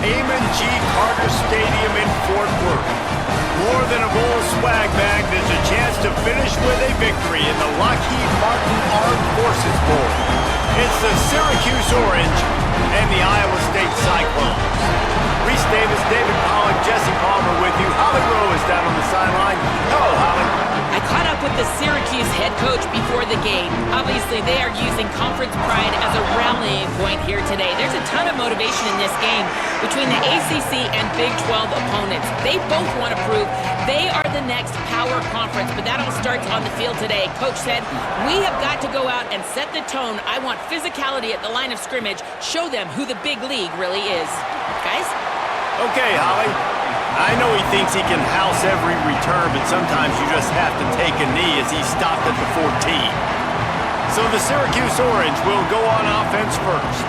Amon G. Carter Stadium in Fort Worth. More than a bowl of swag bag, there's a chance to finish with a victory in the Lockheed Martin Armed Forces Bowl. It's the Syracuse Orange and the Iowa State Cyclones. Reese Davis, David Pollock, Jesse Palmer with you. Holly Rowe is down on the sideline. Hello, Holly. I caught up with the Syracuse head coach before the game. Obviously, they are using conference pride as a rallying point here today. There's a ton of motivation in this game between the ACC and Big 12 opponents. They both want to prove they are the next power conference, but that all starts on the field today. Coach said, we have got to go out and set the tone. I want physicality at the line of scrimmage. Show them who the big league really is. Guys? Okay, Holly. I know he thinks he can house every return, but sometimes you just have to take a knee as he stopped at the 14. So the Syracuse Orange will go on offense first.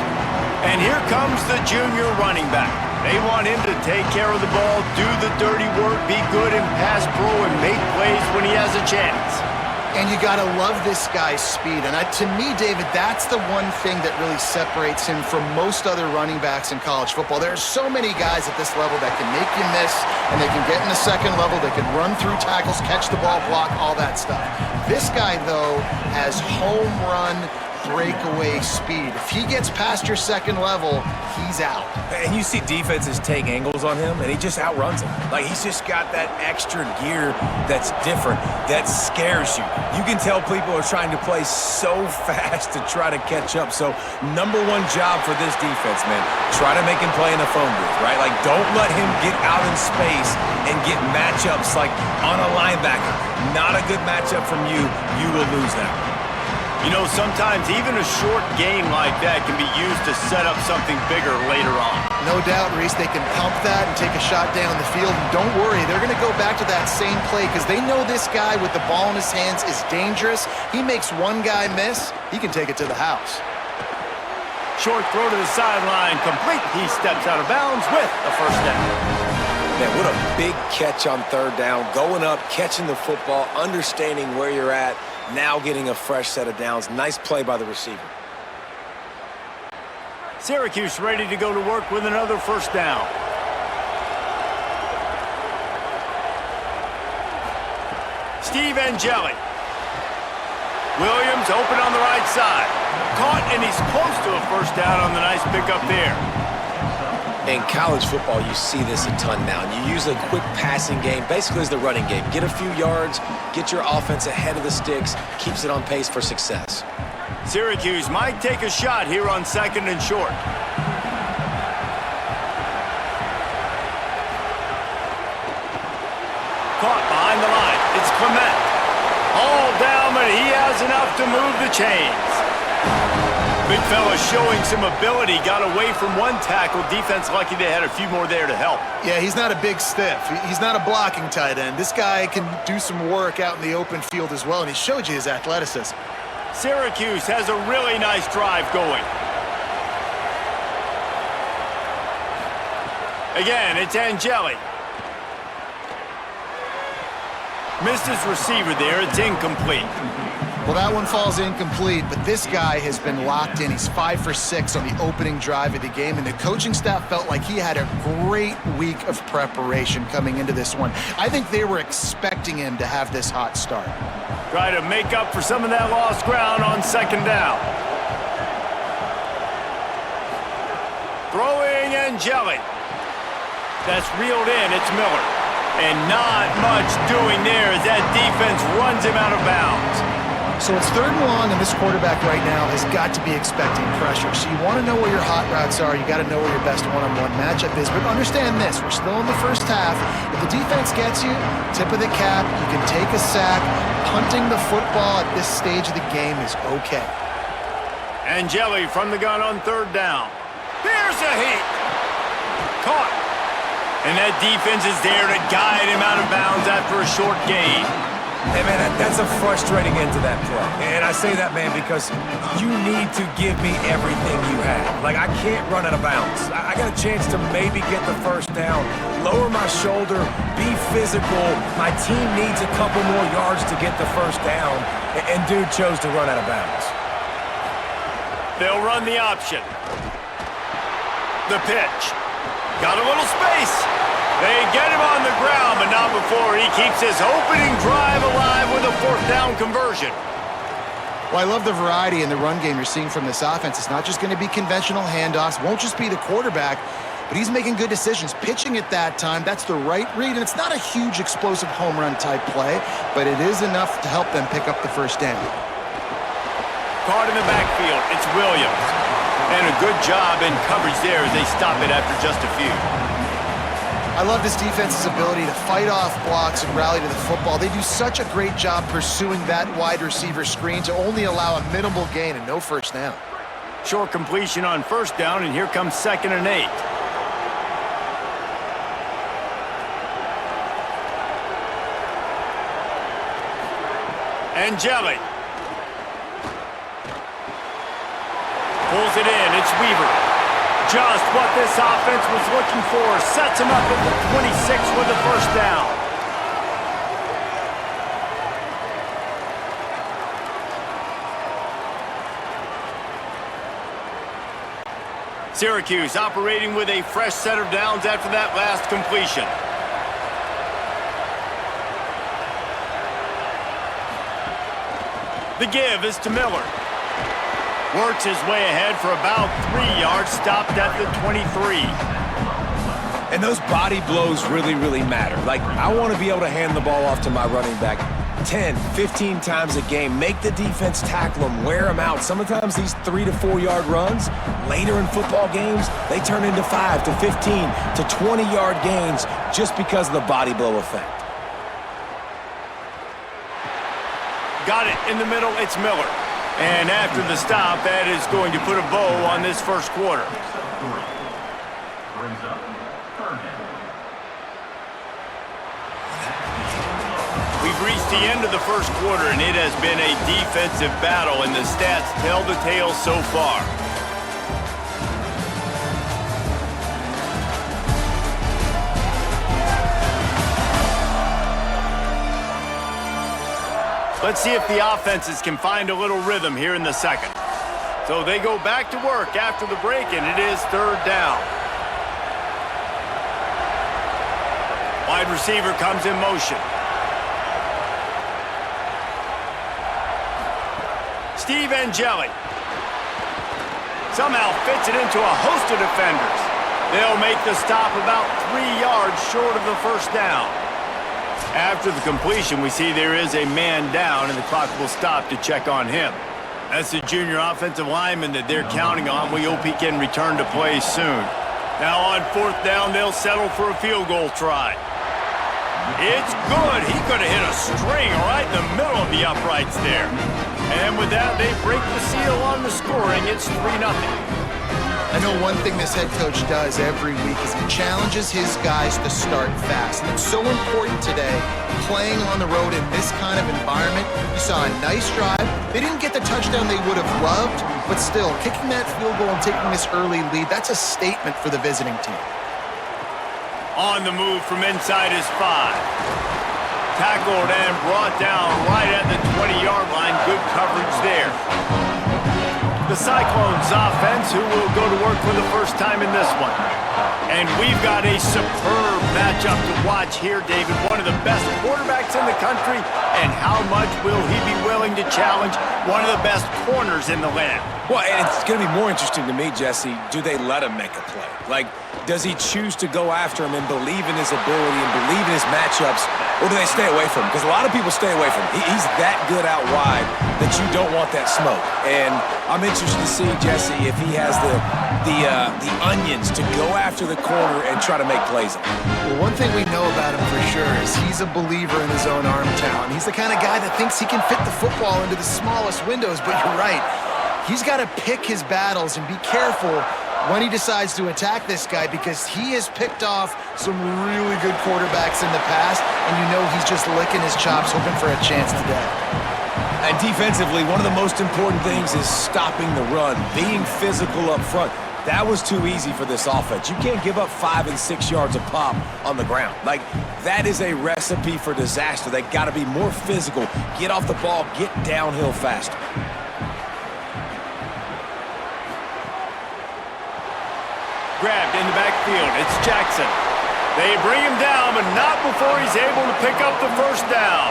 And here comes the junior running back. They want him to take care of the ball, do the dirty work, be good in pass pro, and make plays when he has a chance. And you got to love this guy's speed. And to me, David, that's the one thing that really separates him from most other running backs in college football. There are so many guys at this level that can make you miss, and they can get in the second level, they can run through tackles, catch the ball, block, all that stuff. This guy, though, has home run breakaway speed. If he gets past your second level, he's out. And you see defenses take angles on him, and he just outruns them. Like, he's just got that extra gear that's different, that scares you. You can tell people are trying to play so fast to try to catch up. So, number one job for this defense, man, try to make him play in the phone booth, right? Like, don't let him get out in space and get matchups like on a linebacker. Not a good matchup from you. You will lose that. You know, sometimes even a short game like that can be used to set up something bigger later on. No doubt, Reese, they can pump that and take a shot down the field. And don't worry, they're going to go back to that same play because they know this guy with the ball in his hands is dangerous. He makes one guy miss, he can take it to the house. Short throw to the sideline, complete. He steps out of bounds with a first down. Man, what a big catch on third down. Going up, catching the football, understanding where you're at, now getting a fresh set of downs. Nice play by the receiver. Syracuse ready to go to work with another first down. Steve Angeli. Williams open on the right side. Caught, and he's close to a first down on the nice pickup there. In college football, you see this a ton now. And you use a quick passing game, basically as the running game. Get a few yards, get your offense ahead of the sticks, keeps it on pace for success. Syracuse might take a shot here on second and short. Caught behind the line. It's Clement. All down, but he has enough to move the chains. Big fella showing some ability, got away from one tackle. Defense lucky they had a few more there to help. Yeah, he's not a big stiff. He's not a blocking tight end. This guy can do some work out in the open field as well, and he showed you his athleticism. Syracuse has a really nice drive going. Again, it's Angeli. Missed his receiver there. It's incomplete. Well, that one falls incomplete, but this guy has been locked in. He's 5 for 6 on the opening drive of the game, and the coaching staff felt like he had a great week of preparation coming into this one. I think they were expecting him to have this hot start. Try to make up for some of that lost ground on second down. Throwing Angeli. That's reeled in. It's Miller. And not much doing there as that defense runs him out of bounds. So it's third and long, and this quarterback right now has got to be expecting pressure. So you want to know where your hot routes are. You got to know where your best one-on-one matchup is. But understand this, we're still in the first half. If the defense gets you, tip of the cap, you can take a sack. Punting the football at this stage of the game is okay. Angeli from the gun on third down. There's a hit. Caught. And that defense is there to guide him out of bounds after a short gain. Hey, man, that's a frustrating end to that play. And I say that, man, because you need to give me everything you have. Like, I can't run out of bounds. I got a chance to maybe get the first down, lower my shoulder, be physical. My team needs a couple more yards to get the first down. And dude chose to run out of bounds. They'll run the option. The pitch. Got a little space. They get him on the ground, but not before he keeps his opening drive alive with a fourth down conversion. Well, I love the variety in the run game you're seeing from this offense. It's not just going to be conventional handoffs. Won't just be the quarterback, but he's making good decisions. Pitching at that time, that's the right read, and it's not a huge explosive home run type play, but it is enough to help them pick up the first down. Caught in the backfield, it's Williams. And a good job in coverage there as they stop it after just a few. I love this defense's ability to fight off blocks and rally to the football. They do such a great job pursuing that wide receiver screen to only allow a minimal gain and no first down. Short completion on first down, and here comes 2nd and 8. Angeli. Pulls it in, it's Weaver. Just what this offense was looking for. Sets him up at the 26 with the first down. Syracuse operating with a fresh set of downs after that last completion. The give is to Miller. Works his way ahead for about 3 yards, stopped at the 23. And those body blows really, really matter. Like, I want to be able to hand the ball off to my running back 10, 15 times a game. Make the defense tackle them, wear them out. Sometimes these 3 to 4 yard runs, later in football games, they turn into 5 to 15 to 20 yard gains just because of the body blow effect. Got it in the middle, it's Miller. And after the stop, that is going to put a bow on this first quarter. We've reached the end of the first quarter, and it has been a defensive battle, and the stats tell the tale so far. Let's see if the offenses can find a little rhythm here in the second. So they go back to work after the break, and it is 3rd down. Wide receiver comes in motion. Steve Angeli somehow fits it into a host of defenders. They'll make the stop about 3 yards short of the first down. After the completion, we see there is a man down, and the clock will stop to check on him. That's the junior offensive lineman that they're counting on. We hope he can return to play soon. Now on 4th down, they'll settle for a field goal try. It's good. He could have hit a string right in the middle of the uprights there. And with that, they break the seal on the scoring. It's 3-0. I know one thing this head coach does every week is he challenges his guys to start fast. And it's so important today, playing on the road in this kind of environment. You saw a nice drive. They didn't get the touchdown they would have loved, but still, kicking that field goal and taking this early lead, that's a statement for the visiting team. On the move from inside his 5. Tackled and brought down right at the 20-yard line. Good coverage there. The Cyclones offense, who will go to work for the first time in this one. And we've got a superb matchup to watch here, David. One of the best quarterbacks in the country, and how much will he be willing to challenge one of the best corners in the land? Well, and it's going to be more interesting to me, Jesse, do they let him make a play? Like, does he choose to go after him and believe in his ability and believe in his matchups, or do they stay away from him? Because a lot of people stay away from him. He's that good out wide that you don't want that smoke. And I'm interested to see, Jesse, if he has the onions to go after the corner and try to make plays on him. Well, one thing we know about him for sure is he's a believer in his own arm talent. He's the kind of guy that thinks he can fit the football into the smallest windows, but you're right. He's got to pick his battles and be careful when he decides to attack this guy, because he has picked off some really good quarterbacks in the past, and you know he's just licking his chops hoping for a chance today. And defensively, one of the most important things is stopping the run, being physical up front. That was too easy for this offense. You can't give up 5 and 6 yards a pop on the ground. Like, that is a recipe for disaster. They got to be more physical, get off the ball, get downhill faster. grabbed in the backfield. It's Jackson. They bring him down, but not before he's able to pick up the first down.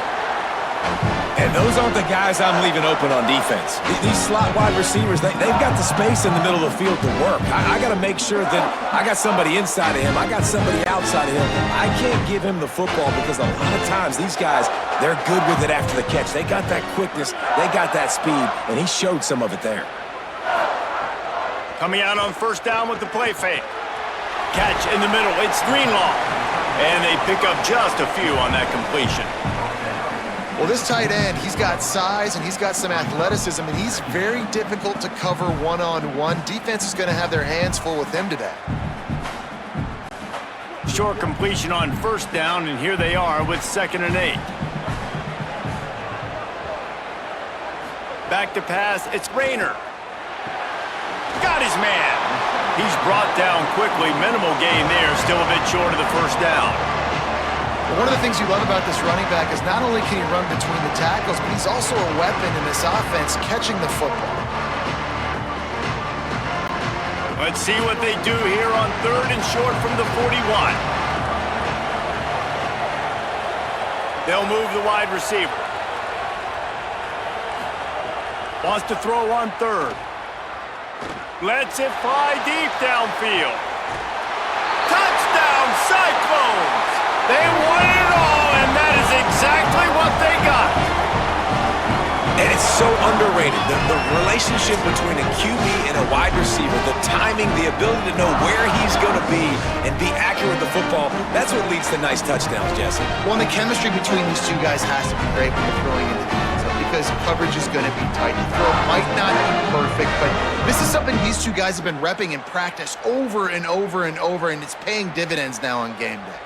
And those aren't the guys I'm leaving open on defense. These slot wide receivers, they've got the space in the middle of the field to work. I got to make sure that I got somebody inside of him. I got somebody outside of him. I can't give him the football because a lot of times these guys, they're good with it after the catch. They got that quickness. They got that speed, and he showed some of it there. Coming out on first down with the play fake. Catch in the middle. It's Greenlaw. And they pick up just a few on that completion. Well, this tight end, he's got size and he's got some athleticism, and he's very difficult to cover one-on-one. Defense is going to have their hands full with him today. Short completion on first down, and here they are with 2nd and 8. Back to pass, it's Rayner. Got his man. He's brought down quickly. Minimal gain there, still a bit short of the first down. One of the things you love about this running back is not only can he run between the tackles, but he's also a weapon in this offense catching the football. Let's see what they do here on 3rd and short from the 41. They'll move the wide receiver. Wants to throw on 3rd. Lets it fly deep downfield. Touchdown, Cyclones! They won it all, and that is exactly what they got. And it's so underrated. The relationship between a QB and a wide receiver, the timing, the ability to know where he's going to be and be accurate with the football, that's what leads to nice touchdowns, Jesse. Well, and the chemistry between these two guys has to be great when they're throwing into the end zone because coverage is going to be tight. The throw might not be perfect, but this is something these two guys have been repping in practice over and over and over, and it's paying dividends now on game day.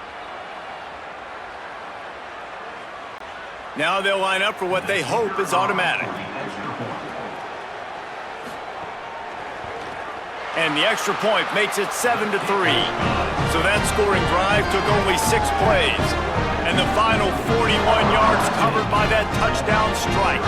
Now they'll line up for what they hope is automatic. And the extra point makes it 7-3. So that scoring drive took only 6 plays. And the final 41 yards covered by that touchdown strike.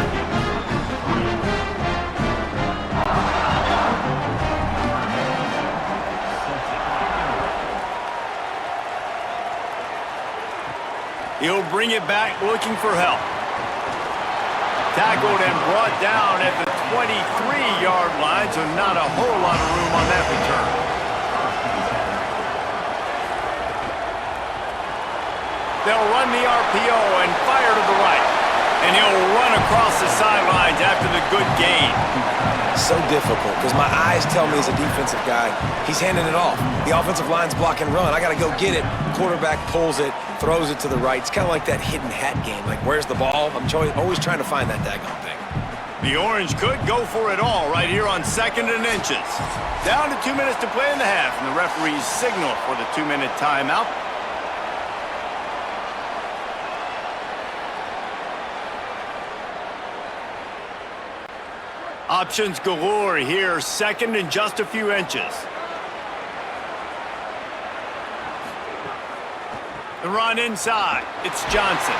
He'll bring it back looking for help. Tackled and brought down at the 23-yard line, so not a whole lot of room on that return. They'll run the RPO and fire to the right. And he'll run across the sidelines after the good gain. So difficult because my eyes tell me as a defensive guy, he's handing it off. The offensive line's block and run. I got to go get it. Quarterback pulls it, throws it to the right. It's kind of like that hidden hat game. Like, where's the ball? I'm always trying to find that daggone thing. The Orange could go for it all right here on 2nd and inches. Down to 2 minutes to play in the half, and the referees signal for the 2-minute timeout. Options galore here, 2nd and just a few inches. The run inside, it's Johnson.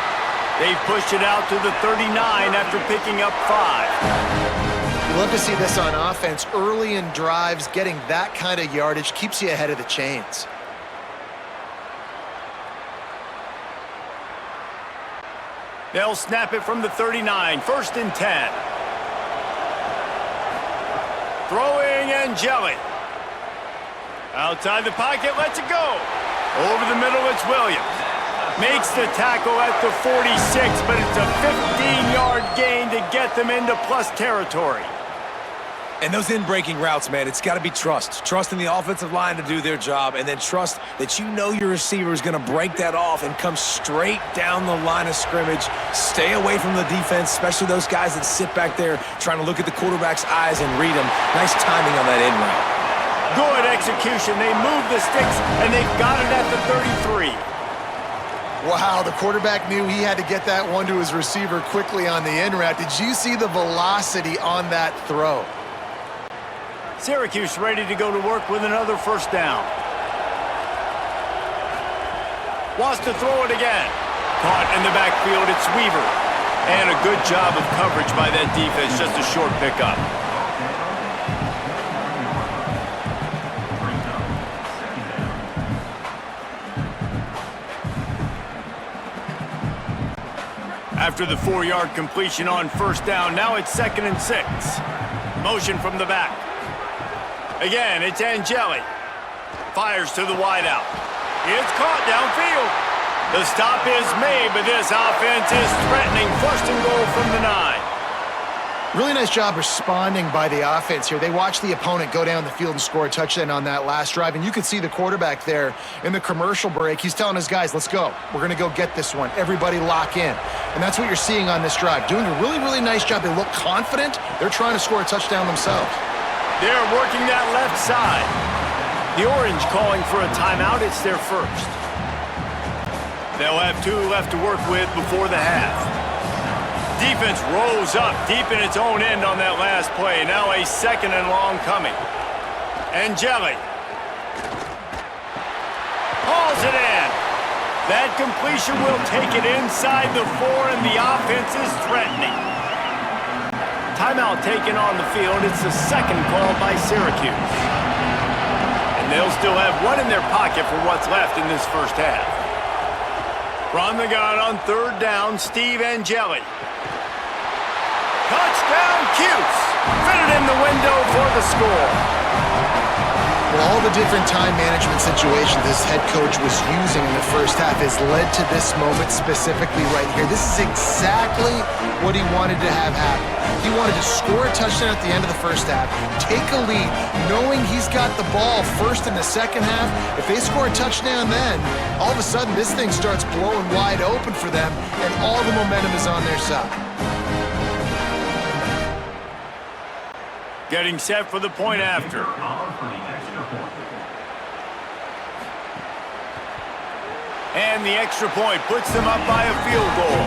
They've pushed it out to the 39 after picking up 5. You love to see this on offense. Early in drives, getting that kind of yardage keeps you ahead of the chains. They'll snap it from the 39, 1st and 10. Throwing Angeli. Outside the pocket, lets it go. Over the middle, it's Williams. Makes the tackle at the 46, but it's a 15-yard gain to get them into plus territory. And those in-breaking routes, man, it's got to be trust. Trust in the offensive line to do their job, and then trust that you know your receiver is going to break that off and come straight down the line of scrimmage. Stay away from the defense, especially those guys that sit back there trying to look at the quarterback's eyes and read him. Nice timing on that in route. Good execution. They move the sticks, and they've got it at the 33. Wow, the quarterback knew he had to get that one to his receiver quickly on the in route. Did you see the velocity on that throw? Syracuse ready to go to work with another first down. Wants to throw it again. Caught in the backfield, it's Weaver. And a good job of coverage by that defense, just a short pickup. After the 4-yard completion on first down, now it's 2nd and 6. Motion from the back. Again, it's Angeli. Fires to the wideout. It's caught downfield. The stop is made, but this offense is threatening. 1st and goal from the 9. Really nice job responding by the offense here. They watched the opponent go down the field and score a touchdown on that last drive, and you could see the quarterback there in the commercial break. He's telling his guys, let's go. We're going to go get this one. Everybody lock in. And that's what you're seeing on this drive. Doing a really, really nice job. They look confident. They're trying to score a touchdown themselves. They're working that left side. The Orange calling for a timeout. It's their first. They'll have 2 left to work with before the half. Defense rolls up deep in its own end on that last play. Now a 2nd and long coming. Angeli. Hauls it in. That completion will take it inside the 4, and the offense is threatening. Timeout taken on the field. It's the 2nd call by Syracuse. And they'll still have 1 in their pocket for what's left in this first half. From the gun on 3rd down, Steve Angeli. Touchdown, Cuse! Fitted in the window for the score. Well, all the different time management situations this head coach was using in the first half has led to this moment specifically right here. This is exactly what he wanted to have happen. He wanted to score a touchdown at the end of the first half, take a lead, knowing he's got the ball first in the second half. If they score a touchdown then, all of a sudden this thing starts blowing wide open for them, and all the momentum is on their side. Getting set for the point after. And the extra point puts them up by a field goal.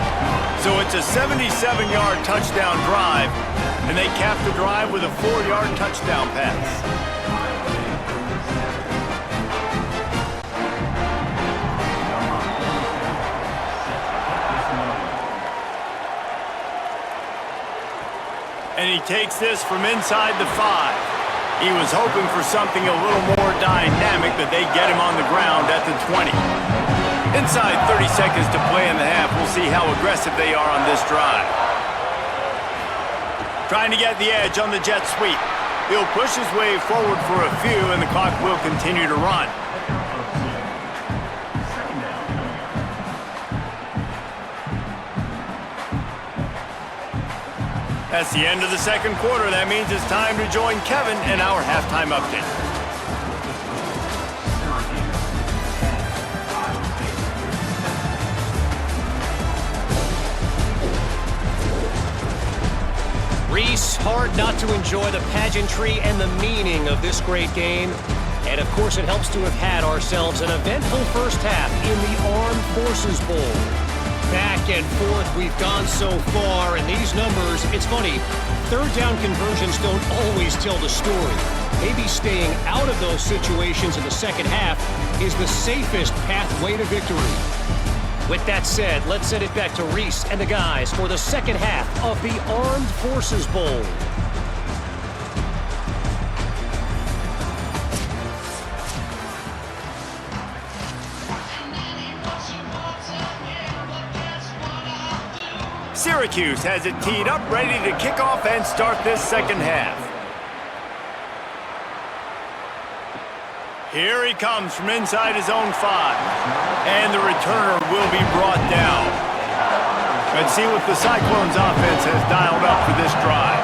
So it's a 77-yard touchdown drive, and they cap the drive with a 4-yard touchdown pass. And he takes this from inside the 5. He was hoping for something a little more dynamic, but they get him on the ground at the 20. Inside 30 seconds to play in the half. We'll see how aggressive they are on this drive. Trying to get the edge on the jet sweep. He'll push his way forward for a few, and the clock will continue to run. That's the end of the 2nd quarter. That means it's time to join Kevin in our halftime update. Reese, hard not to enjoy the pageantry and the meaning of this great game. And of course, it helps to have had ourselves an eventful first half in the Armed Forces Bowl. Back and forth we've gone so far, and these numbers, it's funny, 3rd down conversions don't always tell the story. Maybe staying out of those situations in the second half is the safest pathway to victory. With that said, let's send it back to Reese and the guys for the second half of the Armed Forces Bowl. Syracuse has it teed up, ready to kick off and start this second half. Here he comes from inside his own 5. And the returner will be brought down. Let's see what the Cyclones offense has dialed up for this drive.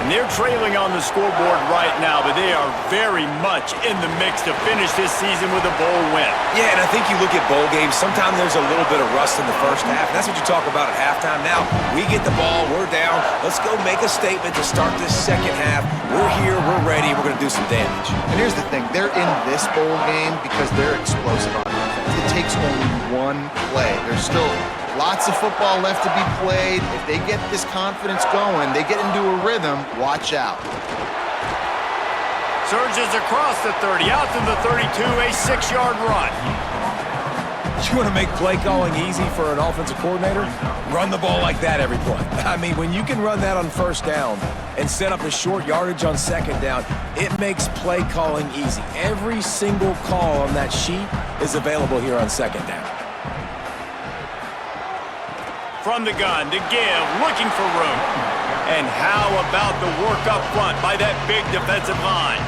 And they're trailing on the scoreboard right now, but they are very much in the mix to finish this season with a bowl win. Yeah, and I think you look at bowl games, sometimes there's a little bit of rust in the first half. That's what you talk about at halftime. Now, we get the ball, we're down. Let's go make a statement to start this second half. We're here, we're ready, we're going to do some damage. And here's the thing. They're in this bowl game because they're explosive on offense. It takes only one play. There's still lots of football left to be played. If they get this confidence going, they get into a rhythm, watch out. Surges across the 30, out to the 32, a 6-yard run. You want to make play calling easy for an offensive coordinator? Run the ball like that every play. I mean, when you can run that on first down and set up a short yardage on second down, it makes play calling easy. Every single call on that sheet is available here on second down. from the gun to give, looking for room. And how about the work up front by that big defensive line?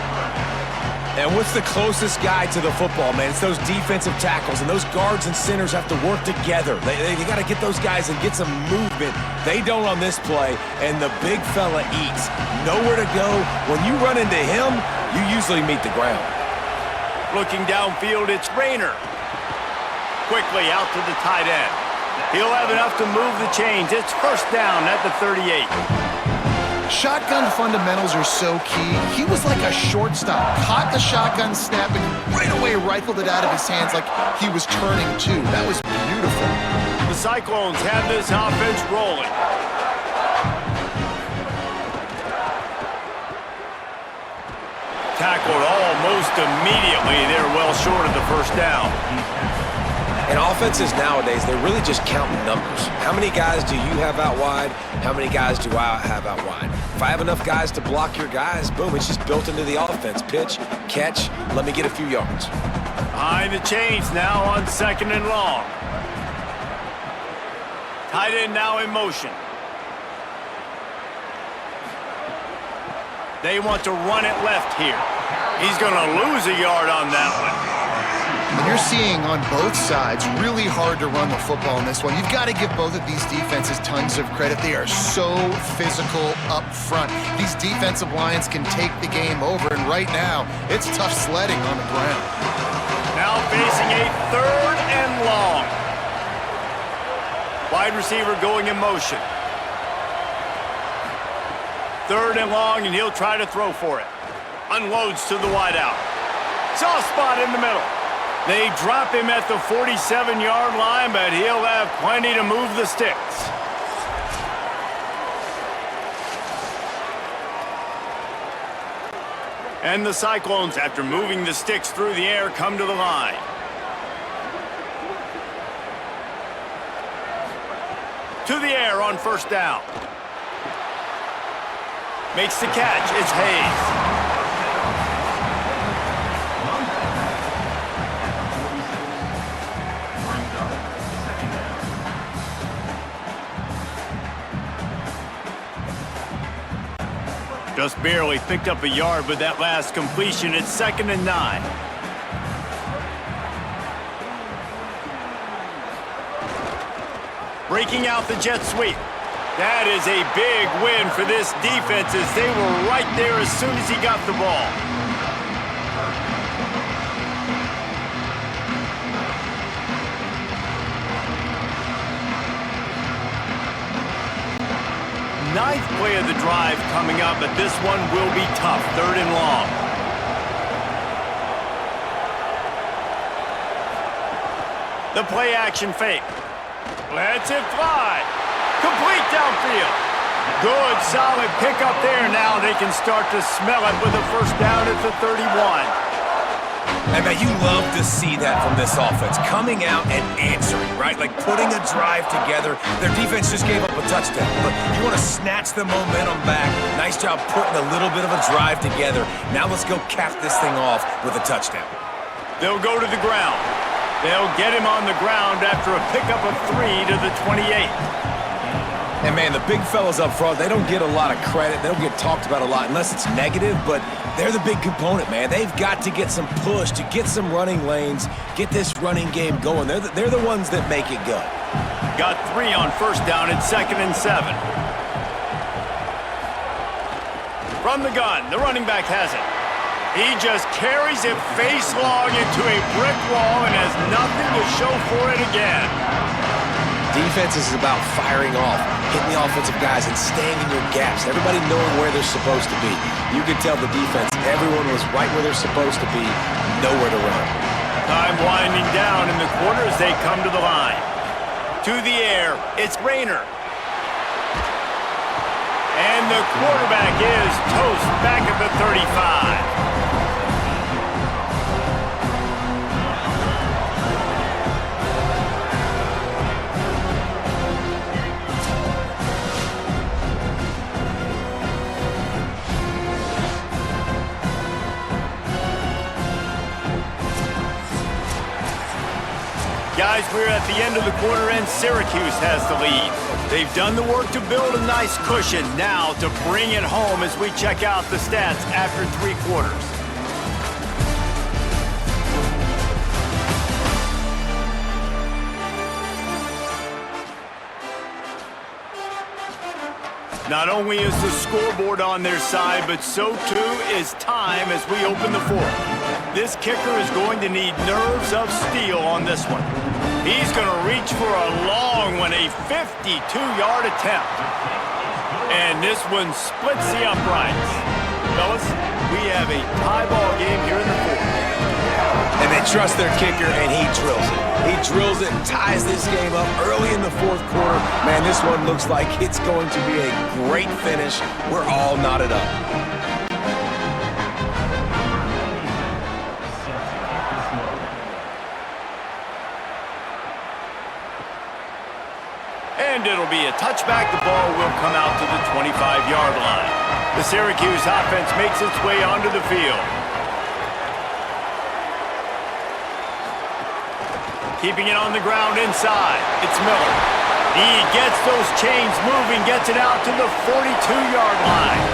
And what's the closest guy to the football, man? It's those defensive tackles, and those guards and centers have to work together. They got to get those guys and get some movement. They don't on this play, and the big fella eats. Nowhere to go. When you run into him, you usually meet the ground. Looking downfield, it's Rayner. Quickly out to the tight end. He'll have enough to move the chains. It's first down at the 38. Shotgun fundamentals are so key. He was like a shortstop. Caught the shotgun snap and right away rifled it out of his hands like he was turning too. That was beautiful. The Cyclones have this offense rolling. Tackled almost immediately. They're well short of the first down. And offenses nowadays, they're really just counting numbers. How many guys do you have out wide? How many guys do I have out wide? If I have enough guys to block your guys, boom, it's just built into the offense. Pitch, catch, let me get a few yards. Behind the chains now on second and long. Tight end now in motion. They want to run it left here. He's going to lose a yard on that one. And you're seeing on both sides really hard to run the football in this one. You've got to give both of these defenses tons of credit. They are so physical up front. These defensive lines can take the game over, and right now, it's tough sledding on the ground. Now facing a third and long. Wide receiver going in motion. Third and long, and he'll try to throw for it. Unloads to the wideout. Soft spot in the middle. They drop him at the 47-yard line, but he'll have plenty to move the sticks. And the Cyclones, after moving the sticks through the air, come to the line. To the air on first down. Makes the catch. It's Hayes. Just barely picked up a yard with that last completion. It's 2nd and 9. Breaking out the jet sweep. That is a big win for this defense as they were right there as soon as he got the ball. Ninth play of the drive coming up, but this one will be tough. 3rd and long. The play action fake. Lets it fly. Complete downfield. Good, solid pickup there. Now they can start to smell it with a first down at the 31. And man, you love to see that from this offense. Coming out and answering, right? Like putting a drive together. Their defense just gave up a touchdown. But you want to snatch the momentum back. Nice job putting a little bit of a drive together. Now let's go cap this thing off with a touchdown. They'll go to the ground. They'll get him on the ground after a pickup of 3 to the 28. And man, the big fellas up front, they don't get a lot of credit. They don't get talked about a lot unless it's negative, but they're the big component, man. They've got to get some push, to get some running lanes, get this running game going. They're the ones that make it go. Got 3 on first down at 2nd and 7. From the gun, the running back has it. He just carries it face long into a brick wall and has nothing to show for it again. Defense is about firing off, hitting the offensive guys, and staying in your gaps. Everybody knowing where they're supposed to be. You could tell the defense, everyone was right where they're supposed to be, nowhere to run. Time winding down in the corner as they come to the line. To the air, it's Rayner. And the quarterback is toast back at the 35. Guys, we're at the end of the quarter, and Syracuse has the lead. They've done the work to build a nice cushion. Now to bring it home as we check out the stats after 3 quarters. Not only is the scoreboard on their side, but so too is time as we open the 4th. This kicker is going to need nerves of steel on this one. He's going to reach for a long one, a 52-yard attempt. And this one splits the uprights. Fellas, we have a tie ball game here in the 4th. And they trust their kicker, and he drills it. He drills it and ties this game up early in the 4th quarter. Man, this one looks like it's going to be a great finish. We're all knotted up. And it'll be a touchback. The ball will come out to the 25-yard line. The Syracuse offense makes its way onto the field. Keeping it on the ground inside. It's Miller. He gets those chains moving, gets it out to the 42-yard line.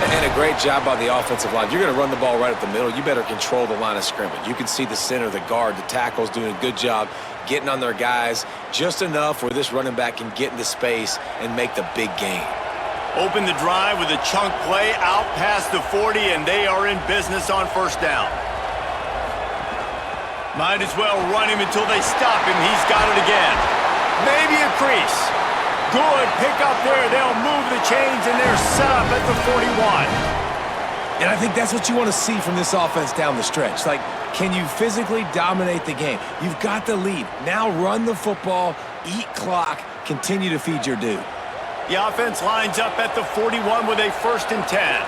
And a great job by the offensive line. You're going to run the ball right up the middle. You better control the line of scrimmage. You can see the center, the guard, the tackle's doing a good job getting on their guys just enough where this running back can get into space and make the big gain. Open the drive with a chunk play out past the 40, and they are in business on 1st down. Might as well run him until they stop him. He's got it again. Maybe a crease. Good pick up there. They'll move the chains, and they're set up at the 41. And I think that's what you want to see from this offense down the stretch. Like, can you physically dominate the game? You've got the lead. Now run the football, eat clock, continue to feed your dude. The offense lines up at the 41 with a 1st and 10.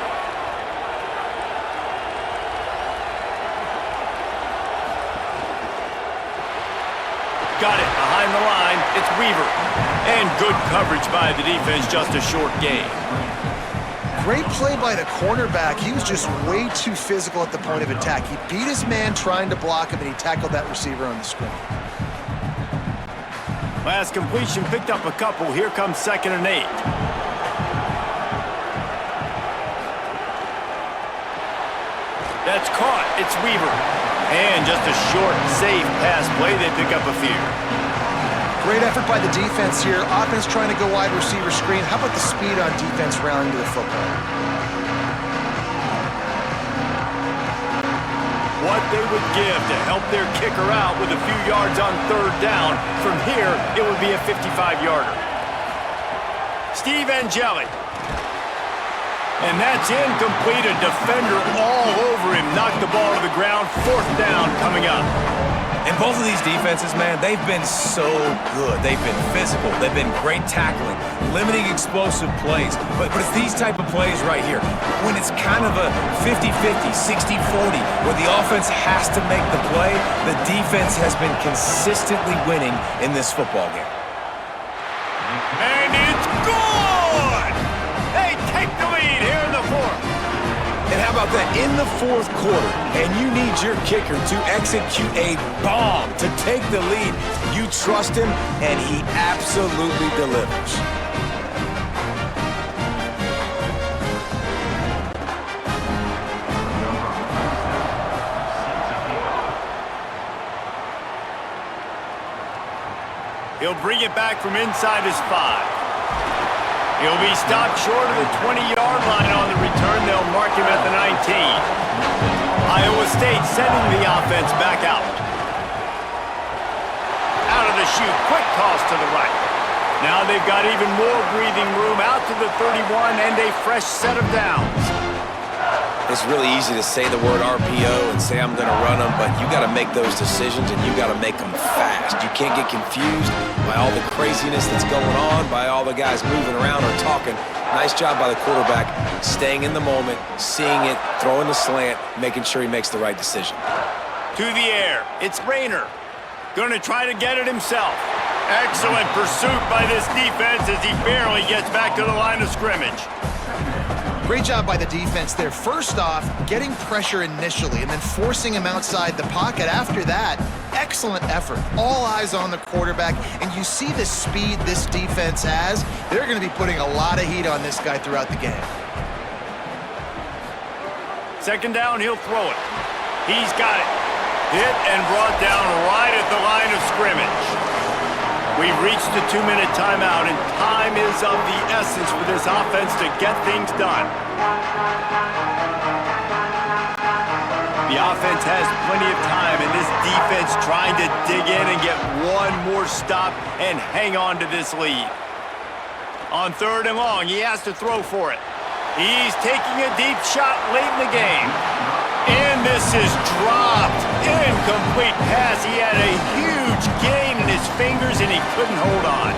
Got it behind the line. It's Weaver. And good coverage by the defense, just a short gain. Great play by the cornerback. He was just way too physical at the point of attack. He beat his man trying to block him, and he tackled that receiver on the screen. Last completion picked up a couple. Here comes 2nd and 8. That's caught. It's Weaver. And just a short, safe pass play. They pick up a few. Great effort by the defense here. Offense trying to go wide receiver screen. How about the speed on defense rallying to the football? What they would give to help their kicker out with a few yards on 3rd down. From here, it would be a 55-yarder. Steve Angeli. And that's incomplete. A defender all over him. Knocked the ball to the ground. 4th down coming up. And both of these defenses, man, they've been so good. They've been physical. They've been great tackling, limiting explosive plays. But it's these type of plays right here, when it's kind of a 50-50, 60-40, where the offense has to make the play, the defense has been consistently winning in this football game. And it's good! They take the lead here in the 4th. And how about that? In the 4th quarter, and you need your kicker to execute a bomb to take the lead. You trust him, and he absolutely delivers. He'll bring it back from inside his 5. He'll be stopped short of the 20-yard line on the return. They'll mark him at the 19. Iowa State sending the offense back out. Out of the chute, quick toss to the right. Now they've got even more breathing room out to the 31 and a fresh set of downs. It's really easy to say the word RPO and say I'm going to run them, but you got to make those decisions and you got to make them fast. You can't get confused by all the craziness that's going on, by all the guys moving around or talking. Nice job by the quarterback, staying in the moment, seeing it, throwing the slant, making sure he makes the right decision. To the air, it's Rayner. Going to try to get it himself. Excellent pursuit by this defense as he barely gets back to the line of scrimmage. Great job by the defense there. First off, getting pressure initially and then forcing him outside the pocket after that. excellent effort. All eyes on the quarterback, and you see the speed this defense has. They're going to be putting a lot of heat on this guy throughout the game. Second down, he'll throw it. He's got it. Hit and brought down right at the line of scrimmage. We've reached the 2-minute timeout, and time is of the essence for this offense to get things done. The offense has plenty of time, and this defense trying to dig in and get one more stop and hang on to this lead. On 3rd and long, he has to throw for it. He's taking a deep shot late in the game. And this is dropped. Incomplete pass. He had a huge gain in his fingers, and he couldn't hold on.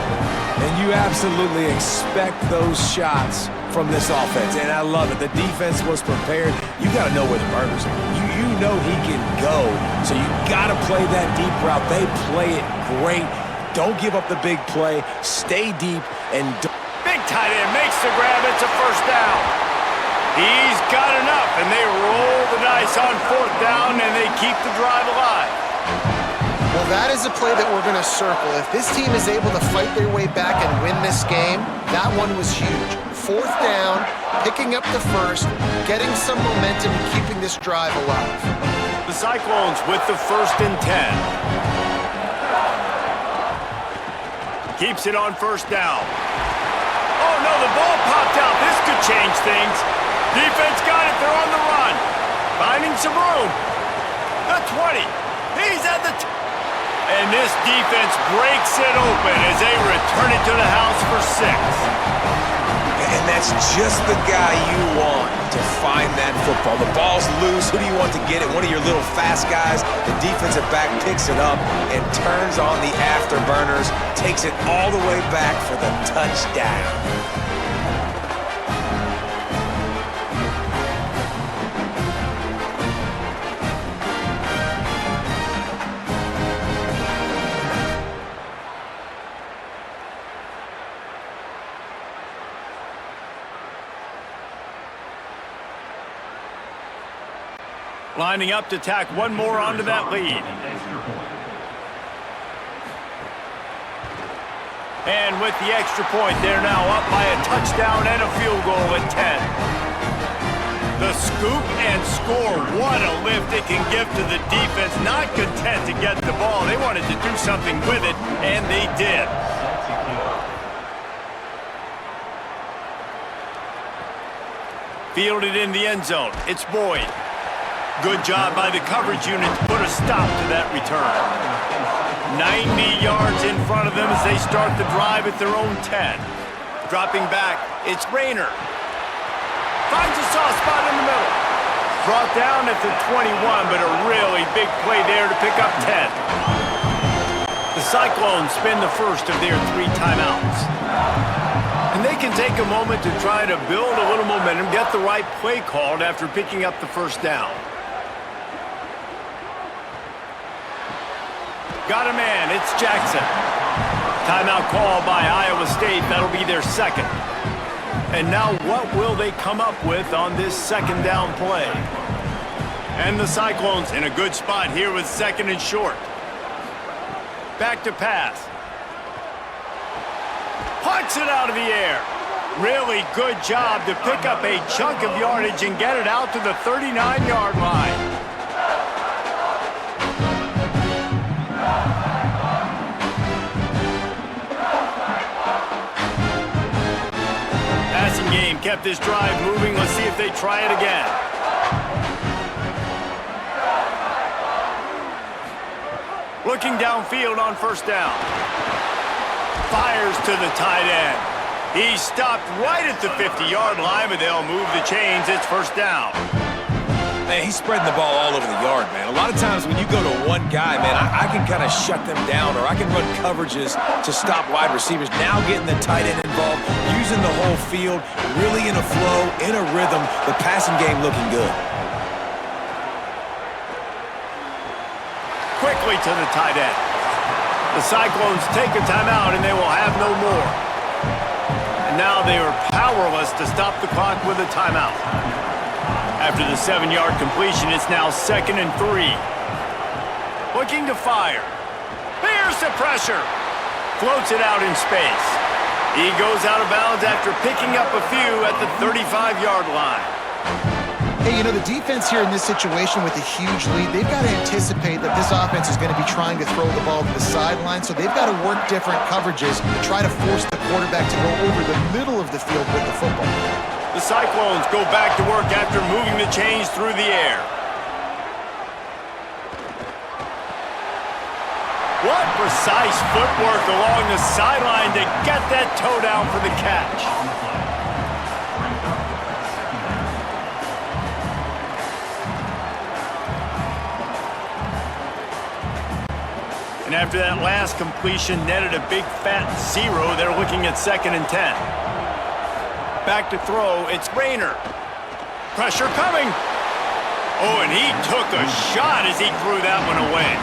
And you absolutely expect those shots from this offense, and I love it. The defense was prepared. You got to know where the burners are. You know he can go, so you got to play that deep route. They play it great. Don't give up the big play. Stay deep and big tight end makes the grab. It's a first down. He's got enough, and they roll the dice on 4th down, and they keep the drive alive. Well, that is a play that we're going to circle. If this team is able to fight their way back and win this game, that one was huge. 4th down, picking up the first, getting some momentum, and keeping this drive alive. The Cyclones with the 1st and 10. Keeps it on 1st down. Oh, no, the ball popped out. This could change things. Defense got it. They're on the run. Finding some room. The 20. He's at the... And this defense breaks it open as they return it to the house for 6. And that's just the guy you want to find that football. The ball's loose. Who do you want to get it? One of your little fast guys. The defensive back picks it up and turns on the afterburners, takes it all the way back for the touchdown. Lining up to tack one more onto that lead. And with the extra point, they're now up by a touchdown and a field goal at 10. The scoop and score. What a lift it can give to the defense. Not content to get the ball. They wanted to do something with it, and they did. Fielded in the end zone. It's Boyd. Good job by the coverage unit to put a stop to that return. 90 yards in front of them as they start the drive at their own 10. Dropping back, it's Rayner. Finds a soft spot in the middle. Brought down at the 21, but a really big play there to pick up 10. The Cyclones spend the first of their 3 timeouts. And they can take a moment to try to build a little momentum, get the right play called after picking up the first down. Got a man, it's Jackson. Timeout call by Iowa State, that'll be their 2nd. And now what will they come up with on this 2nd down play? And the Cyclones in a good spot here with 2nd and short. Back to pass. Punts it out of the air. Really good job to pick up a chunk of yardage and get it out to the 39-yard line. Passing game kept this drive moving. Let's see if they try it again. Looking downfield on 1st down. Fires to the tight end. He's stopped right at the 50-yard line, but they'll move the chains. It's 1st down. Man, he's spreading the ball all over the yard, man. A lot of times when you go to one guy, man, I can kind of shut them down, or I can run coverages to stop wide receivers. Now getting the tight end involved, using the whole field, really in a flow, in a rhythm. The passing game looking good. Quickly to the tight end. The Cyclones take a timeout, and they will have no more. And now they are powerless to stop the clock with a timeout. After the 7-yard completion, it's now 2nd and 3. Looking to fire. Here's the pressure. Floats it out in space. He goes out of bounds after picking up a few at the 35-yard line. Hey, you know, the defense here in this situation with a huge lead, they've got to anticipate that this offense is going to be trying to throw the ball to the sideline, so they've got to work different coverages to try to force the quarterback to go over the middle of the field with the football. The Cyclones go back to work after moving the chains through the air. What precise footwork along the sideline to get that toe down for the catch. And after that last completion netted a big fat 0, they're looking at 2nd and 10. Back to throw, it's Rayner. Pressure coming. Oh, and he took a shot as he threw that one away.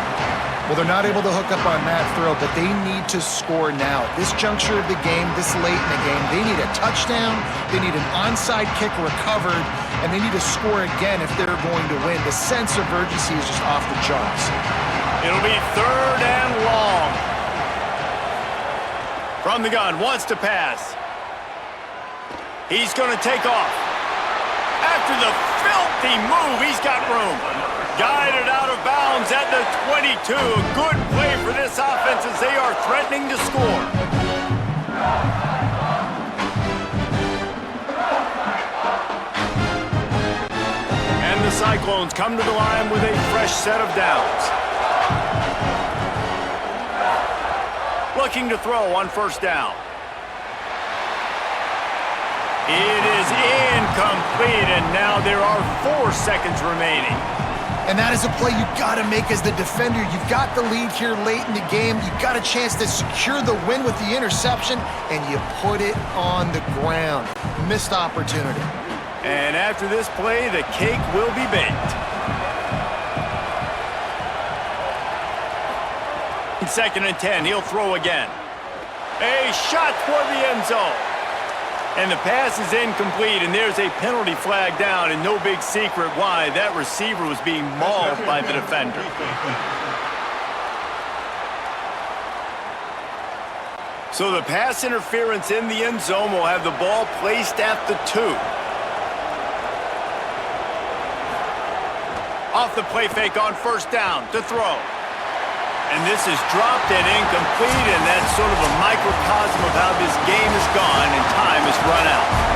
Well, they're not able to hook up on that throw, but they need to score now. At this juncture of the game, this late in the game, they need a touchdown, they need an onside kick recovered, and they need to score again if they're going to win. The sense of urgency is just off the charts. It'll be 3rd and long. From the gun, wants to pass. He's going to take off. After the filthy move, he's got room. Guided out of bounds at the 22. A good play for this offense as they are threatening to score. And the Cyclones come to the line with a fresh set of downs. Looking to throw on 1st down. It is incomplete, and now there are 4 seconds remaining. And that is a play you've got to make as the defender. You've got the lead here late in the game. You've got a chance to secure the win with the interception, and you put it on the ground. Missed opportunity. And after this play, the cake will be baked. 2nd and 10, he'll throw again. A shot toward the end zone. And the pass is incomplete, and there's a penalty flag down, and no big secret why. That receiver was being mauled by the defender. So the pass interference in the end zone will have the ball placed at the 2. Off the play fake on 1st down to throw. And this is dropped and incomplete, and that's sort of a microcosm of how this game has gone, and time has run out.